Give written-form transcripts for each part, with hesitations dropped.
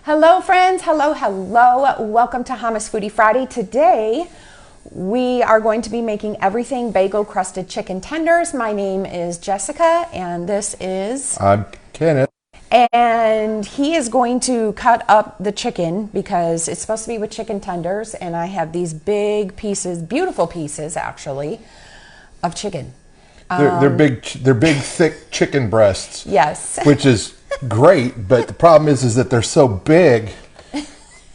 Hello friends, hello. Welcome to Hummus Foodie Friday. Today we are going to be making everything bagel crusted chicken tenders. My name is Jessica and this is... I'm Kenneth. And he is going to cut up the chicken because it's supposed to be with chicken tenders, and I have these big pieces, beautiful pieces actually, of chicken. They're big, thick chicken breasts. Yes. Which is great, but the problem is that they're so big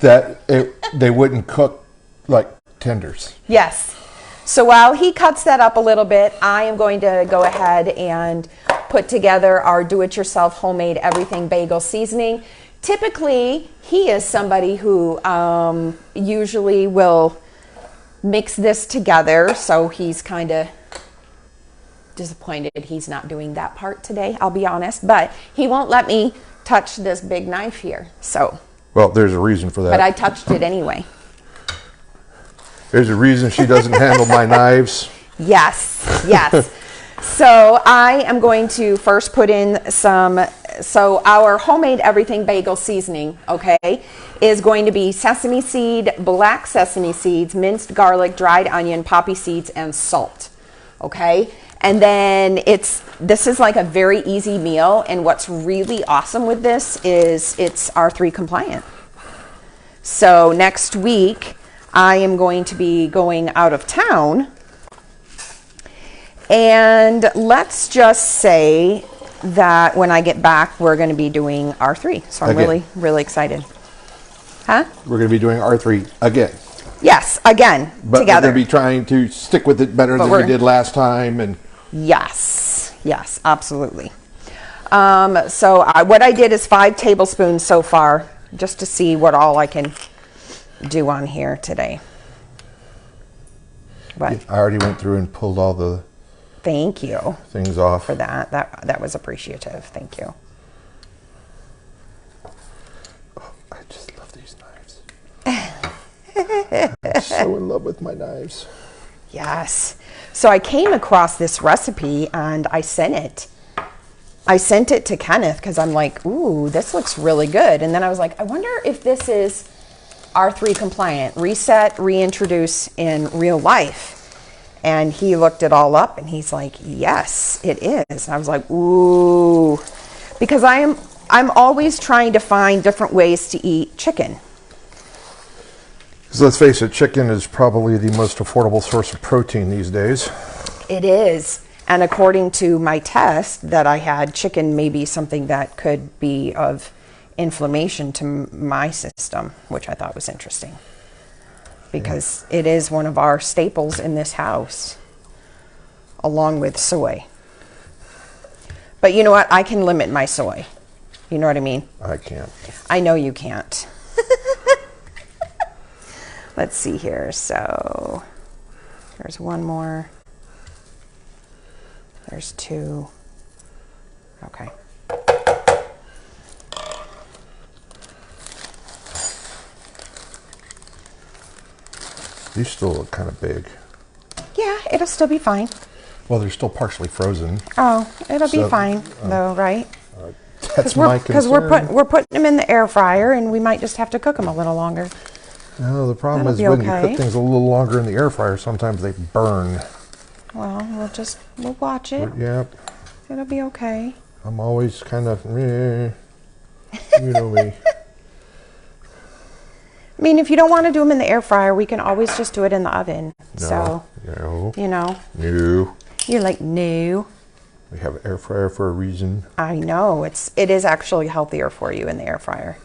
that they wouldn't cook like tenders. Yes. So while he cuts that up a little bit, I am going to go ahead and put together our do-it-yourself homemade everything bagel seasoning. Typically, he is somebody who usually will mix this together, so he's kind of disappointed he's not doing that part today, I'll be honest, but he won't let me touch this big knife here. So, well, there's a reason for that. But I touched it anyway. There's a reason she doesn't handle my knives. Yes, yes. So I am going to first put in so our homemade everything bagel seasoning, okay, is going to be sesame seed, black sesame seeds, minced garlic, dried onion, poppy seeds, and salt, okay? And then this is like a very easy meal, and what's really awesome with this is it's R3 compliant. So next week I am going to be going out of town, and let's just say that when I get back we're going to be doing R3. So I'm really excited. Huh? We're going to be doing R3 again. Yes, again, but together. We're going to be trying to stick with it better than we did last time. And yes, absolutely. So what I did is 5 tablespoons so far, just to see what all I can do on here today. But I already went through and pulled all the thank you things off for that. That was appreciative. Thank you. Oh, I just love these knives. I'm so in love with my knives. Yes. So I came across this recipe and I sent it to Kenneth because I'm like, ooh, this looks really good. And then I was like, I wonder if this is R3 compliant, reset, reintroduce in real life. And he looked it all up and he's like, yes, it is. And I was like, ooh, because I'm always trying to find different ways to eat chicken. Because let's face it, chicken is probably the most affordable source of protein these days. It is. And according to my test that I had, chicken may be something that could be of inflammation to my system, which I thought was interesting. Because it is one of our staples in this house, along with soy. But you know what? I can limit my soy. You know what I mean? I can't. I know you can't. Let's see here. So there's one more. There's 2. Okay. These still look kind of big. Yeah, it'll still be fine. Well, they're still partially frozen. Oh, it'll be fine though, right? That's my concern. Because we're putting them in the air fryer, and we might just have to cook them a little longer. No, the problem is when you cook things a little longer in the air fryer, sometimes they burn. Well, we'll watch it. Yep. It'll be okay. I'm always kind of, you know me. I mean, if you don't want to do them in the air fryer, we can always just do it in the oven. No, you know. No. You're like, no. We have an air fryer for a reason. I know. It is actually healthier for you in the air fryer.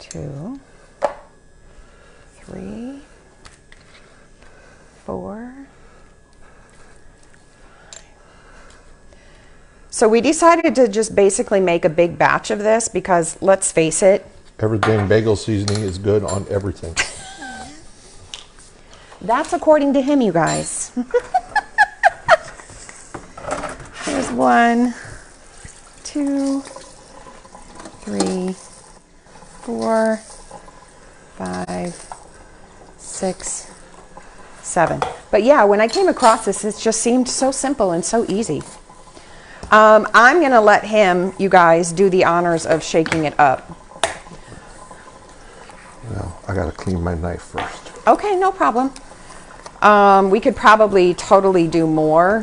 2, 3, 4. So we decided to just basically make a big batch of this because, let's face it, everything bagel seasoning is good on everything. That's according to him, you guys. There's 1, 2, 3, 4, 5, 6, 7. But yeah, when I came across this, it just seemed so simple and so easy. I'm going to let him, you guys, do the honors of shaking it up. I gotta clean my knife first. Okay, no problem. We could probably totally do more,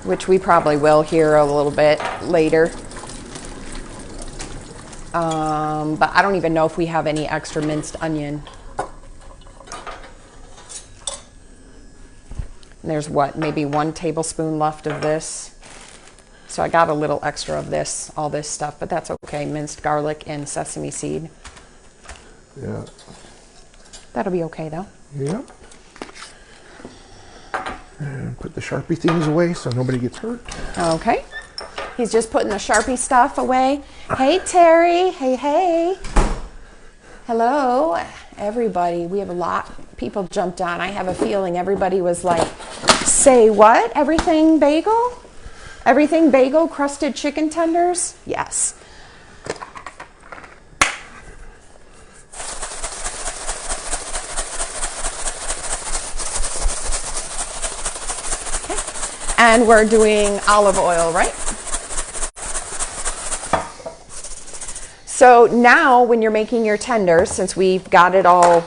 which we probably will here a little bit later. But I don't even know if we have any extra minced onion. And there's what, maybe 1 tablespoon left of this. So I got a little extra of this, all this stuff, but that's okay. Minced garlic and sesame seed. Yeah. That'll be okay though. Yeah. And put the Sharpie things away so nobody gets hurt. Okay. He's just putting the Sharpie stuff away. Hey, Terry. Hey, hey. Hello, everybody. We have a lot of people jumped on. I have a feeling everybody was like, say what? Everything bagel? Everything bagel, crusted chicken tenders? Yes. Okay. And we're doing olive oil, right? So now when you're making your tenders, since we've got it all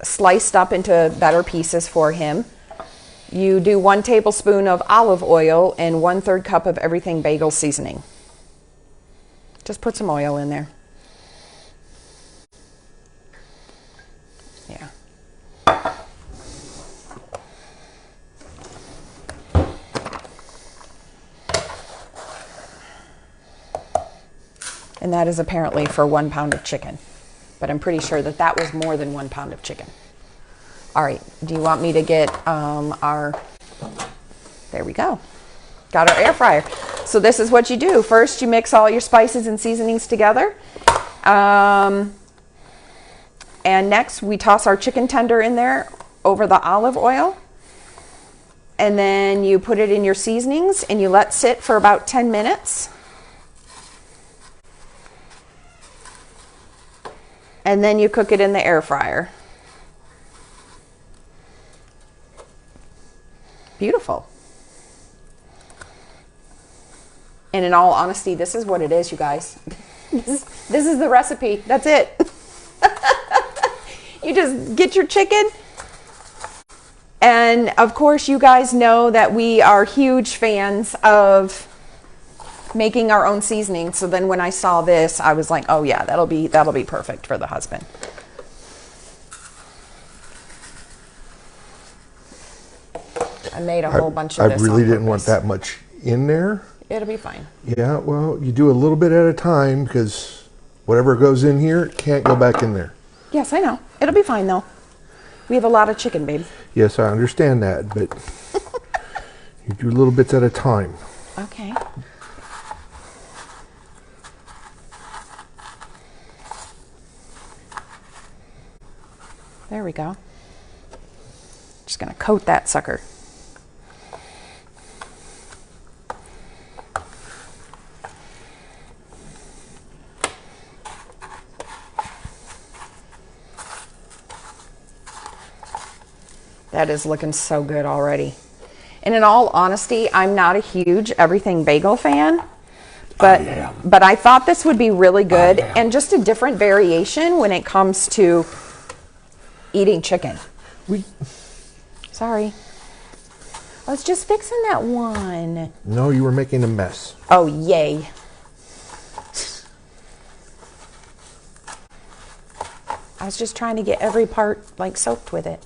sliced up into better pieces for him, you do 1 tablespoon of olive oil and 1/3 cup of everything bagel seasoning. Just put some oil in there. Yeah. And that is apparently for 1 pound of chicken. But I'm pretty sure that that was more than 1 pound of chicken. All right, do you want me to get there we go. Got our air fryer. So this is what you do. First, you mix all your spices and seasonings together. And next, we toss our chicken tender in there over the olive oil. And then you put it in your seasonings and you let sit for about 10 minutes. And then you cook it in the air fryer. Beautiful. And in all honesty, this is what it is, you guys. This is the recipe. That's it. You just get your chicken. And of course, you guys know that we are huge fans of making our own seasoning. So then when I saw this, I was like, oh yeah, that'll be perfect for the husband. I made a whole bunch of this. I really didn't want that much in there. It'll be fine. Yeah, well, you do a little bit at a time because whatever goes in here can't go back in there. Yes, I know. It'll be fine though. We have a lot of chicken, babe. Yes, I understand that, but you do little bits at a time. Okay. There we go. Just gonna coat that sucker. That is looking so good already. And in all honesty, I'm not a huge everything bagel fan, but I thought this would be really good and just a different variation when it comes to eating chicken. Sorry. I was just fixing that one. No, you were making a mess. Oh, yay. I was just trying to get every part like soaked with it.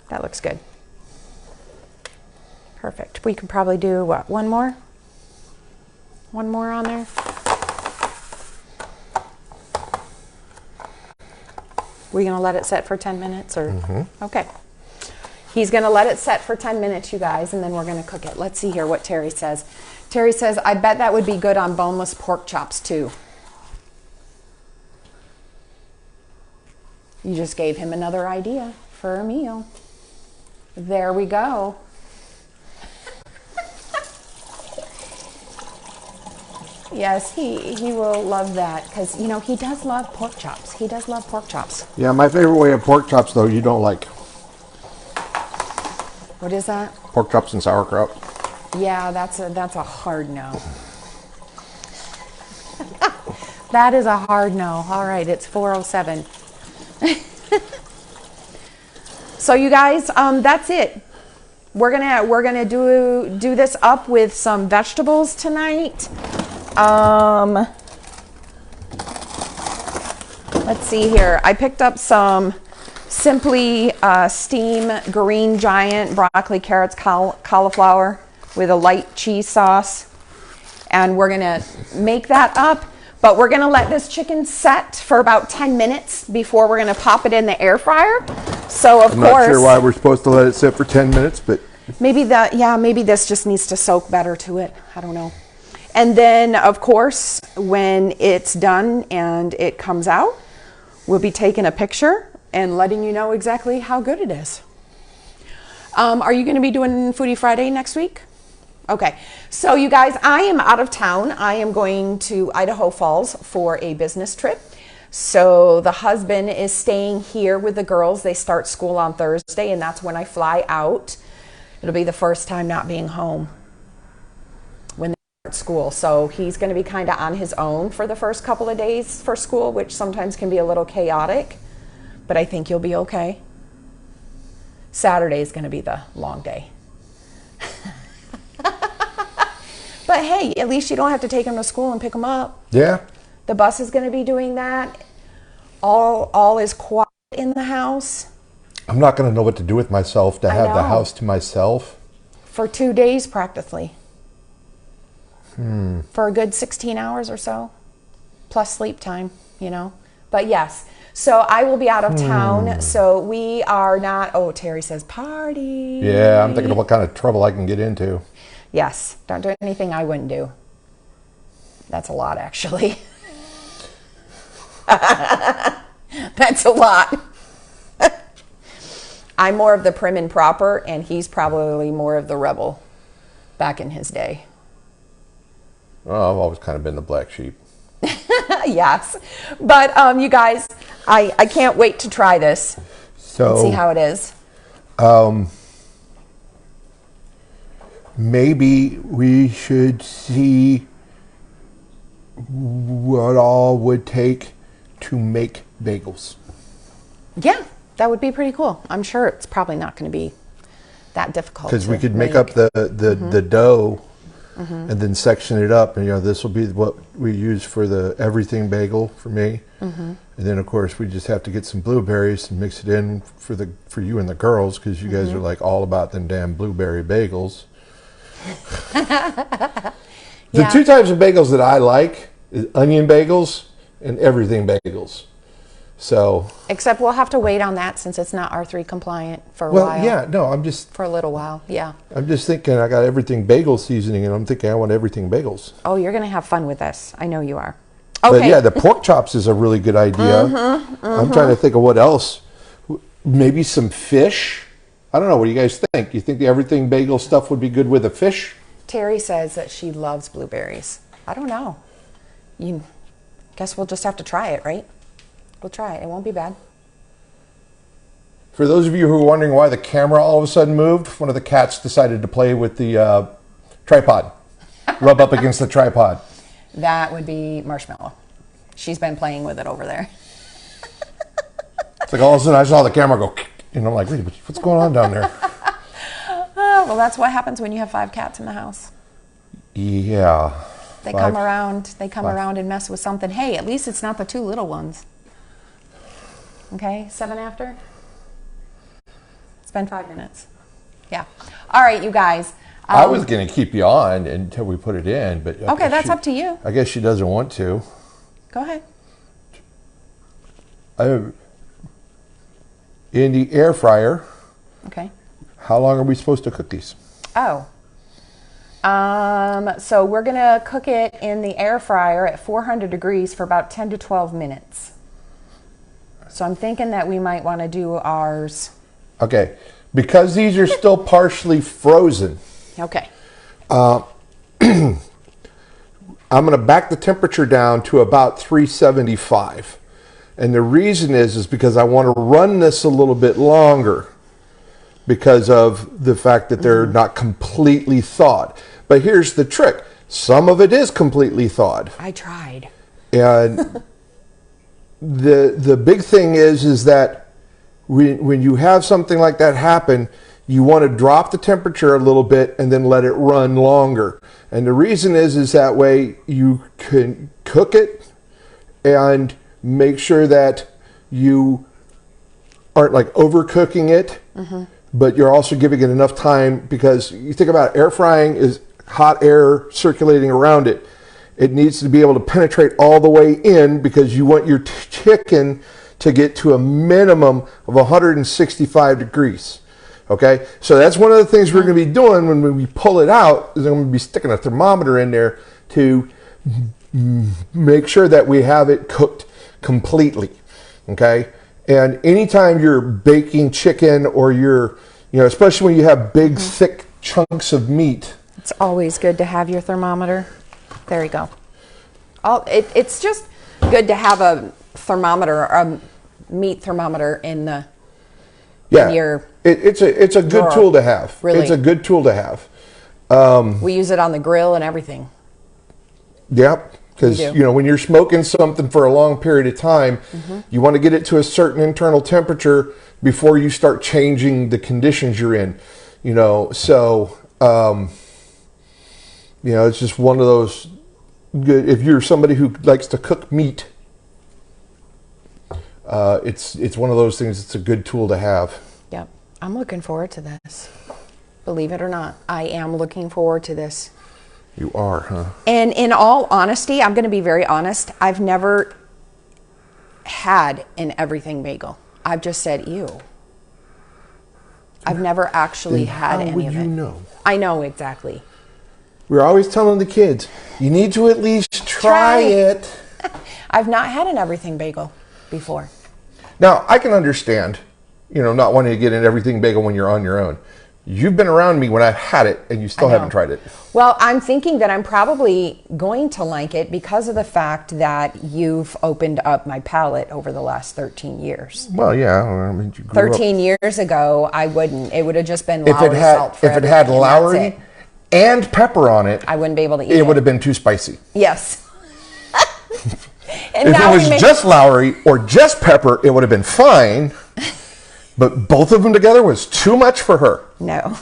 That looks good. Perfect. We could probably do what? One more? One more on there? We're going to let it set for 10 minutes or? Mm-hmm. Okay. He's going to let it set for 10 minutes, you guys, and then we're going to cook it. Let's see here what Terry says. Terry says, I bet that would be good on boneless pork chops too. You just gave him another idea for a meal. There we go. Yes, he will love that because, you know, he does love pork chops. He does love pork chops. Yeah, my favorite way of pork chops, though, you don't like. What is that? Pork chops and sauerkraut. Yeah, that's a hard no. That is a hard no. All right, it's 4:07. So you guys, that's it. We're gonna do this up with some vegetables tonight. Let's see here. I picked up some Simply Steam Green Giant broccoli, carrots, cauliflower with a light cheese sauce, and we're gonna make that up. But we're gonna let this chicken set for about 10 minutes before we're gonna pop it in the air fryer. So of course, I'm not sure why we're supposed to let it sit for 10 minutes, but maybe this just needs to soak better to it. I don't know. And then of course, when it's done and it comes out, we'll be taking a picture and letting you know exactly how good it is. Are you gonna be doing Foodie Friday next week? Okay, so you guys, I am out of town. I am going to Idaho Falls for a business trip. So the husband is staying here with the girls. They start school on Thursday, and that's when I fly out. It'll be the first time not being home when they start school. So he's going to be kind of on his own for the first couple of days for school, which sometimes can be a little chaotic, but I think you'll be okay. Saturday is going to be the long day. But hey, at least you don't have to take them to school and pick them up. yeah. The bus is going to be doing that. All is quiet in the house. I'm not going to know what to do with myself to have the know. house to myself. For 2 days practically. For a good 16 hours or so. Plus sleep time, you know. But yes, so I will be out of town. So we are not, oh, Terry says party. Yeah, I'm thinking of what kind of trouble I can get into. Yes, don't do anything I wouldn't do. That's a lot, actually. That's a lot. I'm more of the prim and proper, and he's probably more of the rebel back in his day. Well, I've always kind of been the black sheep. Yes. But you guys, I can't wait to try this and see how it is. Maybe we should see what all would take to make bagels. Yeah, that would be pretty cool. I'm sure it's probably not going to be that difficult. Because we could make up the dough and then section it up, and this will be what we use for the everything bagel for me. And then of course we just have to get some blueberries and mix it in for you and the girls, because you guys are like all about them damn blueberry bagels. The two types of bagels that I like is onion bagels and everything bagels. So, except we'll have to wait on that since it's not R3 compliant for a while. well, yeah, no, I'm just For a little while, yeah. I'm just thinking I got everything bagel seasoning, and I'm thinking I want everything bagels. Oh, you're going to have fun with this. I know you are. Okay. But yeah, the pork chops is a really good idea. I'm trying to think of what else. Maybe some fish. I don't know. What do you guys think? You think the everything bagel stuff would be good with a fish? Terry says that she loves blueberries. I don't know. You guess we'll just have to try it, right? We'll try it. It won't be bad. For those of you who are wondering why the camera all of a sudden moved, one of the cats decided to play with the tripod, rub up against the tripod. That would be Marshmallow. She's been playing with it over there. It's like all of a sudden I saw the camera go, and I'm like, wait, what's going on down there? Oh, well, that's what happens when you have 5 cats in the house. Yeah. They come around and mess with something. Hey, at least it's not the 2 little ones. Okay, 7 after? It's been 5 minutes. Yeah. All right, you guys. I was going to keep you on until we put it in, but okay, that's up to you. I guess she doesn't want to. Go ahead. In the air fryer. Okay. How long are we supposed to cook these? Oh. So we're going to cook it in the air fryer at 400 degrees for about 10 to 12 minutes. So I'm thinking that we might want to do ours. Okay. Because these are still partially frozen. Okay. I'm going to back the temperature down to about 375. And the reason is because I want to run this a little bit longer. because of the fact that they're not completely thawed. But here's the trick. Some of it is completely thawed. I tried. And the big thing is that when you have something like that happen, you want to drop the temperature a little bit and then let it run longer. And the reason is that way you can cook it and make sure that you aren't like overcooking it, but you're also giving it enough time, because you think about it, air frying is hot air circulating around it. It needs to be able to penetrate all the way in, because you want your chicken to get to a minimum of 165 degrees. Okay, so that's one of the things we're going to be doing when we pull it out, is I'm going to be sticking a thermometer in there to make sure that we have it cooked completely. Okay, and anytime you're baking chicken, or you're, especially when you have big, thick chunks of meat, it's always good to have your thermometer. There you go. It's just good to have a thermometer, a meat thermometer in the it's a good drawer. tool to have. Really. It's a good tool to have. We use it on the grill and everything. Yep, because when you're smoking something for a long period of time, you want to get it to a certain internal temperature before you start changing the conditions you're in. So it's just one of those good. If you're somebody who likes to cook meat, it's one of those things. It's a good tool to have. Yep, I'm looking forward to this. Believe it or not, I am looking forward to this. You are, huh? And in all honesty, I'm going to be very honest. I've never had an everything bagel. I've just said, ew. I've never actually had any of it. How would you know? I know exactly. We're always telling the kids, you need to at least try it. I've not had an everything bagel before. Now, I can understand, not wanting to get an everything bagel when you're on your own. You've been around me when I've had it, and you still haven't tried it. Well, I'm thinking that I'm probably going to like it because of the fact that you've opened up my palate over the last 13 years. Well, yeah. I mean, you grew 13 years ago, I wouldn't. It would have just been Lowry salt for If it had Lowry and pepper on it, I wouldn't be able to eat it. It would have been too spicy. Yes. And if it was just Lowry or just pepper, it would have been fine. But both of them together was too much for her. No.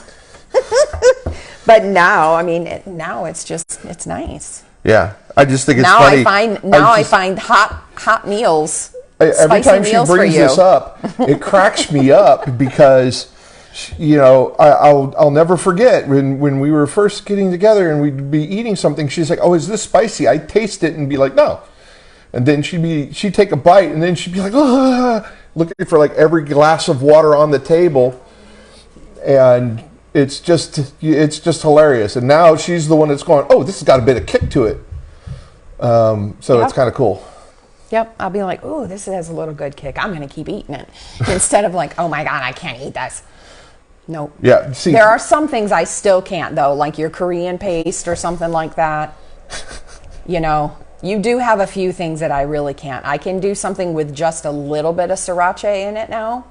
But now, now it's nice. Yeah, I just think it's now funny. I find hot meals. Every time she brings this up, it cracks me up because, I'll never forget when we were first getting together and we'd be eating something. She's like, "Oh, is this spicy?" I'd taste it and be like, "No," and then she'd take a bite and then she'd be like, "Oh," looking for like every glass of water on the table, and it's just hilarious. And now she's the one that's going, "Oh, this has got a bit of kick to it." So it's kind of cool. Yep, I'll be like, "Oh, this has a little good kick. I'm going to keep eating it," instead of like, "Oh my God, I can't eat this." Nope. Yeah. See, there are some things I still can't though, like your Korean paste or something like that. You do have a few things that I really can't. I can do something with just a little bit of sriracha in it now,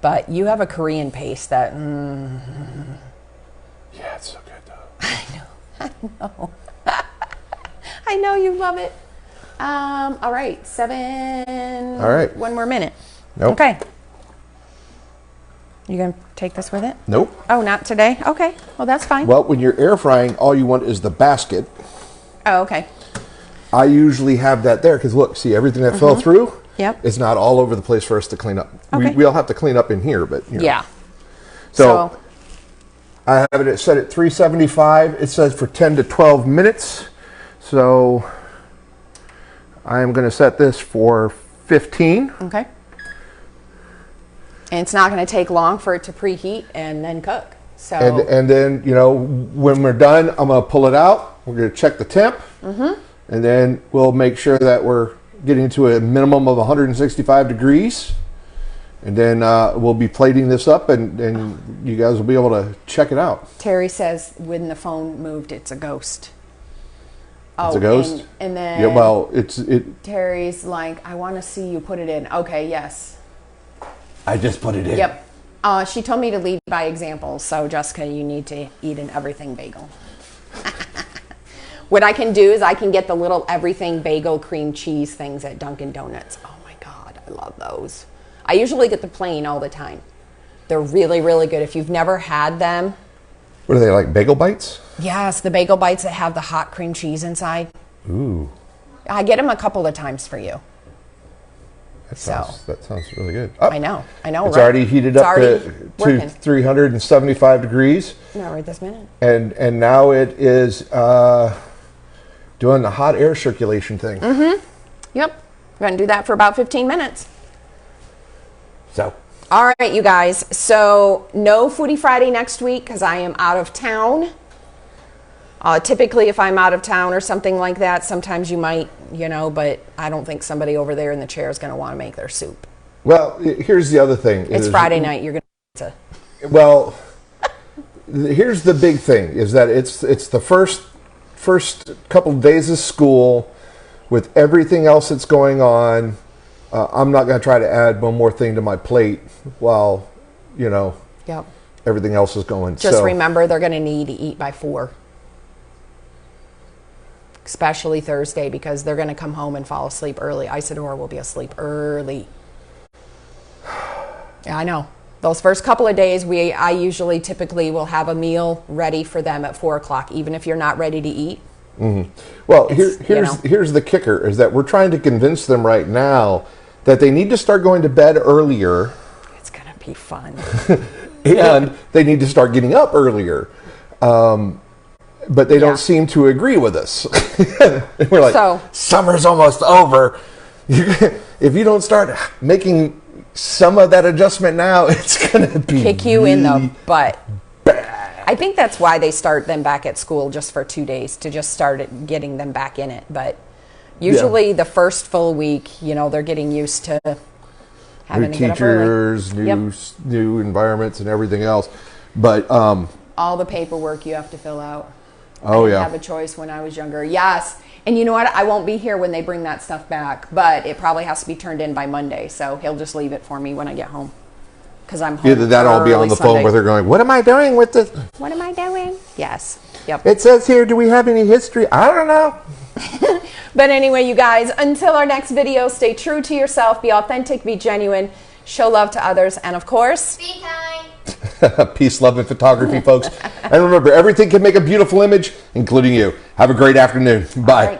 but you have a Korean paste that. Yeah, it's so good though. I know. I know you love it. All right, 7. All right. 1 more minute. Nope. Okay. You gonna take this with it? Nope. Oh, not today? Okay. Well, that's fine. Well, when you're air frying, all you want is the basket. Oh, okay. I usually have that there because look, see everything that fell through? Yep. It's not all over the place for us to clean up. Okay. We all have to clean up in here, but Yeah. So I have it set at 375. It says for 10 to 12 minutes. So I am going to set this for 15. Okay. And it's not going to take long for it to preheat and then cook. So and then, when we're done, I'm going to pull it out. We're going to check the temp. And then we'll make sure that we're getting to a minimum of 165 degrees. And then we'll be plating this up, and you guys will be able to check it out. Terry says when the phone moved, it's a ghost. It's a ghost? And then yeah, well, Terry's like, I want to see you put it in. Okay, yes. I just put it in. Yep. She told me to lead by example. So, Jessica, you need to eat an everything bagel. What I can do is I can get the little everything bagel cream cheese things at Dunkin' Donuts. Oh my God, I love those. I usually get the plain all the time. They're really, really good. If you've never had them. What are they, like bagel bites? Yes, the bagel bites that have the hot cream cheese inside. Ooh. I get them a couple of times for you. That sounds really good. Oh, I know. It's right? already heated up to 375 degrees. Not right this minute. And now it is doing the hot air circulation thing. Mm-hmm. Yep. We're going to do that for about 15 minutes. So. All right, you guys. So no Foodie Friday next week because I am out of town. Typically, if I'm out of town or something like that, sometimes you might, but I don't think somebody over there in the chair is going to want to make their soup. Well, here's the other thing. It's Friday night. You're going to. Well, here's the big thing: is that it's the first couple of days of school with everything else that's going on. I'm not going to try to add one more thing to my plate while, Yep. everything else is going. Just remember, they're going to need to eat by 4. Especially Thursday, because they're going to come home and fall asleep early. Isidore will be asleep early. Yeah, I know. Those first couple of days, I usually typically will have a meal ready for them at 4 o'clock, even if you're not ready to eat. Mm-hmm. Well, here's the kicker, is that we're trying to convince them right now that they need to start going to bed earlier. It's going to be fun. And they need to start getting up earlier. But they don't seem to agree with us. We're like, summer's almost over. If you don't start making some of that adjustment now, it's going to be kick you in the butt. Bad. I think that's why they start them back at school just for 2 days, to just start getting them back in it. But usually the first full week, they're getting used to having new to get up early. teachers, new environments and everything else. But all the paperwork you have to fill out. Oh, I didn't have a choice when I was younger. Yes. And you know what? I won't be here when they bring that stuff back, but it probably has to be turned in by Monday. So he'll just leave it for me when I get home. Because I'm home. Either that or I'll be on the phone with her going, what am I doing with this? What am I doing? Yes. Yep. It says here, do we have any history? I don't know. But anyway, you guys, until our next video, stay true to yourself, be authentic, be genuine, show love to others, and of course, be kind. Peace, love, and photography, folks. And remember, everything can make a beautiful image, including you. Have a great afternoon. Bye.